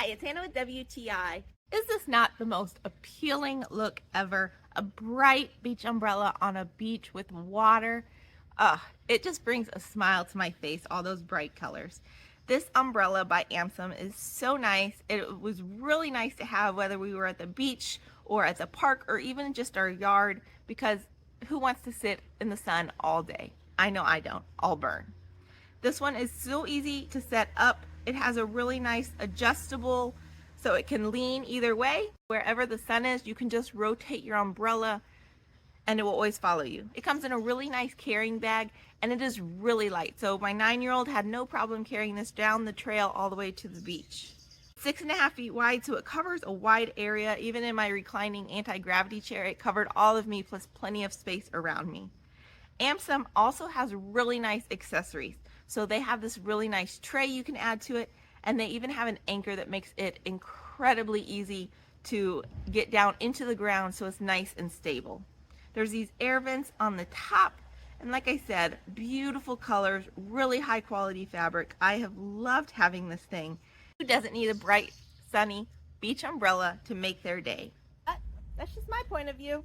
Hi, it's Hannah with WTI. Is this not the most appealing look ever? A bright beach umbrella on a beach with water. It just brings a smile to my face, all those bright colors. This umbrella by AMMSUN is so nice. It was really nice to have whether we were at the beach or at the park or even just our yard, because who wants to sit in the sun all day? I know I don't. I'll burn. This one is so easy to set up. It has a really nice adjustable, so it can lean either way. Wherever the sun is, you can just rotate your umbrella and it will always follow you. It comes in a really nice carrying bag and it is really light. So my 9-year-old had no problem carrying this down the trail all the way to the beach. 6.5 feet wide, so it covers a wide area. Even in my reclining anti-gravity chair, it covered all of me plus plenty of space around me. AMMSUN also has really nice accessories. So they have this really nice tray you can add to it, and they even have an anchor that makes it incredibly easy to get down into the ground, so it's nice and stable. There's these air vents on the top, and like I said, beautiful colors, really high quality fabric. I have loved having this thing. Who doesn't need a bright, sunny beach umbrella to make their day? That's just my point of view.